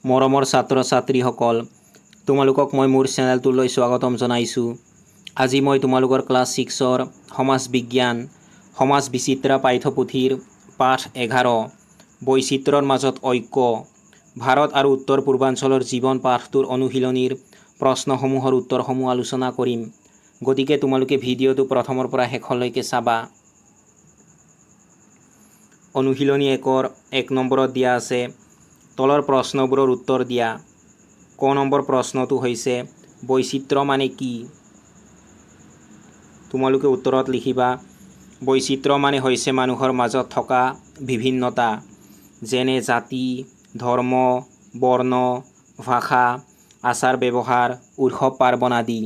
মৰমৰ ছাত্ৰ ছাত্ৰীসকল, তোমালোকক মই মোৰ চেনেলটোলৈ স্বাগতম জনাইছোঁ। আজি মই তোমালোকৰ ক্লাছ 6ৰ সমাজ বিজ্ঞান সমাজ বিচিত্ৰা পাঠ্যপুথিৰ পাঠ 11 বৈচিত্ৰৰ মাজত ঐক্য ভাৰত আৰু উত্তৰ পূৰ্বাঞ্চলৰ জীৱন পাঠটোৰ অনুশীলনীৰ প্ৰশ্নসমূহৰ উত্তৰসমূহ আলোচনা কৰিম। গতিকে তোমালোকে ভিডিঅ'টো প্ৰথমৰ পৰা শেষলৈকে চাবা। অনুশীলনী 1ৰ 1 নম্বৰত দিয়া আছে তলৰ প্ৰশ্নবোৰৰ উত্তৰ দিয়া। ক নম্বৰ প্ৰশ্নটো হৈছে বৈচিত্ৰ্য মানে কি? তোমালোকে উত্তৰত লিখিবা বৈচিত্ৰ্য মানে হৈছে মানুহৰ মাজত থকা বিভিন্নতা, যেনে জাতি, ধৰ্ম, বৰ্ণ, ভাষা, আচাৰ ব্যৱহাৰ, উৎসৱ পাৰ্বণ আদি।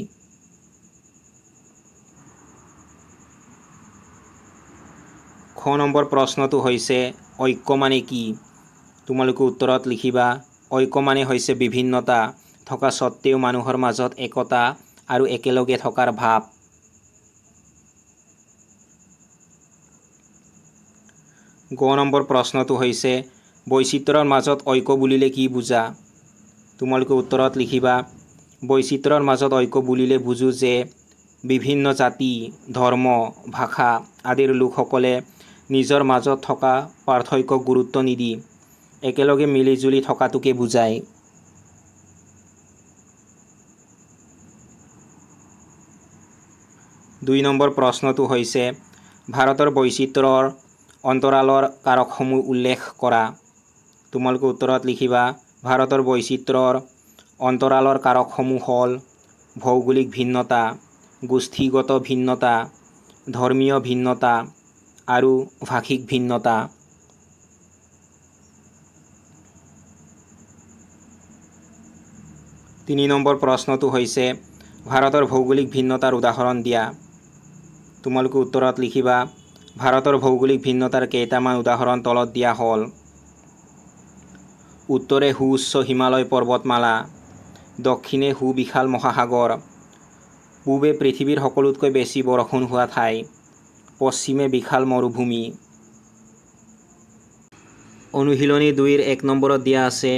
খ নম্বৰ প্ৰশ্নটো হৈছে ঐক্য মানে কি? তোমালোকে উত্তৰত লিখিবা ঐক্য মানে হৈছে বিভিন্নতা থকা স্বত্বেও মানুহৰ মাজত একতা আৰু একেলগে থকাৰ ভাৱ। গ নম্বৰ প্ৰশ্নটো হৈছে বৈচিত্ৰৰ মাজত ঐক্য বুলিলে কি বুজা? তোমালোকে উত্তৰত লিখিবা বৈচিত্ৰৰ মাজত ঐক্য বুলিলে বুজো যে বিভিন্ন জাতি, ধৰ্ম, ভাষা আদিৰ লোকসকলে নিজৰ মাজত থকা পাৰ্থক্যক গুৰুত্ব নিদি একেলগে মিলিজুলি থকাটোকে বুজায়। দুই নম্বৰ প্ৰশ্নটো হৈছে ভাৰতৰ বৈচিত্ৰৰ অন্তৰালৰ কাৰকসমূহ উল্লেখ কৰা। তোমালোকে উত্তৰত লিখিবা ভাৰতৰ বৈচিত্ৰৰ অন্তৰালৰ কাৰকসমূহ হ'ল ভৌগোলিক ভিন্নতা, গোষ্ঠীগত ভিন্নতা, ধৰ্মীয় ভিন্নতা আৰু ভাষিক ভিন্নতা। তিনি নম্বৰ প্ৰশ্নটো হৈছে ভাৰতৰ ভৌগোলিক ভিন্নতাৰ উদাহৰণ দিয়া। তোমালোকে উত্তৰত লিখিবা ভাৰতৰ ভৌগোলিক ভিন্নতাৰ কেইটামান উদাহৰণ তলত দিয়া হ'ল। উত্তৰে সুউচ্চ হিমালয় পৰ্বতমালা, দক্ষিণে সুবিশাল মহাসাগৰ, পূবে পৃথিৱীৰ সকলোতকৈ বেছি বৰষুণ হোৱা ঠাই, পশ্চিমে বিশাল মৰুভূমি। অনুশীলনী 2ৰ 1 নম্বৰত দিয়া আছে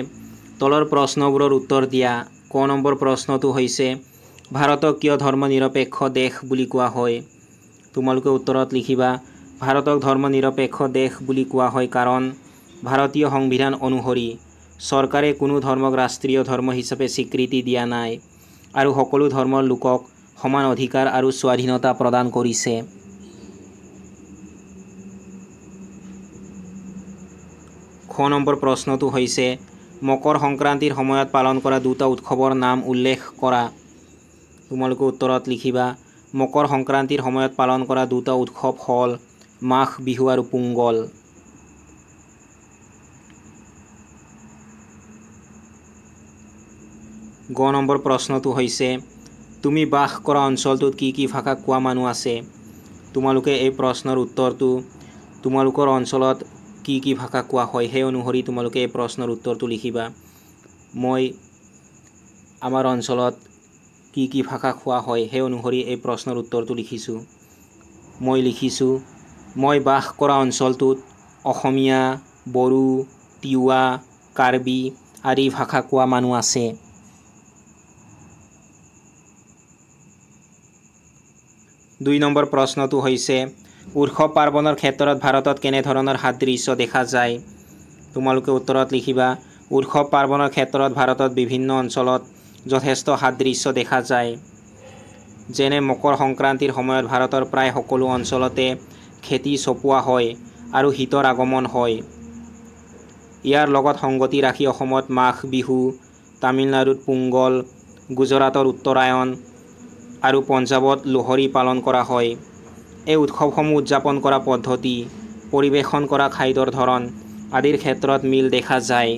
তলৰ প্ৰশ্নবোৰৰ উত্তৰ দিয়া। ক নম্বৰ প্ৰশ্নটো হৈছে ভাৰতক কিয় ধৰ্মনিৰপেক্ষ দেশ বুলি কোৱা হয়? তোমালোকে উত্তৰত লিখিবা ভাৰতক ধৰ্মনিৰপেক্ষ দেশ বুলি কোৱা হয় কাৰণ ভাৰতীয় সংবিধান অনুসৰি চৰকাৰে কোনো ধৰ্মক ৰাষ্ট্ৰীয় ধৰ্ম হিচাপে স্বীকৃতি দিয়া নাই আৰু সকলো ধৰ্মৰ লোকক সমান অধিকাৰ আৰু স্বাধীনতা প্ৰদান কৰিছে। খ নম্বৰ প্ৰশ্নটো হৈছে মকৰ সংক্ৰান্তিৰ সময়ত পালন কৰা দুটা উৎসৱৰ নাম উল্লেখ কৰা। তোমালোকে উত্তৰত লিখিবা মকৰ সংক্ৰান্তিৰ সময়ত পালন কৰা দুটা উৎসৱ হ'ল মাঘ বিহু আৰু পোংগল। গ নম্বৰ প্ৰশ্নটো হৈছে তুমি বাস কৰা অঞ্চলটোত কি কি ভাষা কোৱা মানুহ আছে? তোমালোকে এই প্ৰশ্নৰ উত্তৰটো তোমালোকৰ অঞ্চলত কি কি ভাষা কোৱা হয় সেই অনুসৰি তোমালোকে এই প্ৰশ্নৰ উত্তৰটো লিখিবা। মই আমাৰ অঞ্চলত কি কি ভাষা কোৱা হয় সেই অনুসৰি এই প্ৰশ্নৰ উত্তৰটো লিখিছোঁ। মই লিখিছোঁ মই বাস কৰা অঞ্চলটোত অসমীয়া, বড়ো, তিৱা, কাৰ্বি আদি ভাষা কোৱা মানুহ আছে। দুই নম্বৰ প্ৰশ্নটো হৈছে উৎসৱ পাৰ্বণৰ ক্ষেত্ৰত ভাৰতত কেনেধৰণৰ সাদৃশ্য দেখা যায়? তোমালোকে উত্তৰত লিখিবা উৎসৱ পাৰ্বণৰ ক্ষেত্ৰত ভাৰতত বিভিন্ন অঞ্চলত যথেষ্ট সাদৃশ্য দেখা যায়। যেনে মকৰ সংক্ৰান্তিৰ সময়ত ভাৰতৰ প্ৰায় সকলো অঞ্চলতে খেতি চপোৱা হয় আৰু শীতৰ আগমন হয়। ইয়াৰ লগত সংগতি ৰাখি অসমত মাঘ বিহু, তামিলনাডুত পোংগল, গুজৰাটৰ উত্তৰায়ণ আৰু পঞ্জাৱত লোহৰী পালন কৰা হয়। এই উৎসৱসমূহ উদযাপন কৰা পদ্ধতি, পৰিৱেশন কৰা খাদ্যৰ ধৰণ আদিৰ ক্ষেত্ৰত মিল দেখা যায়।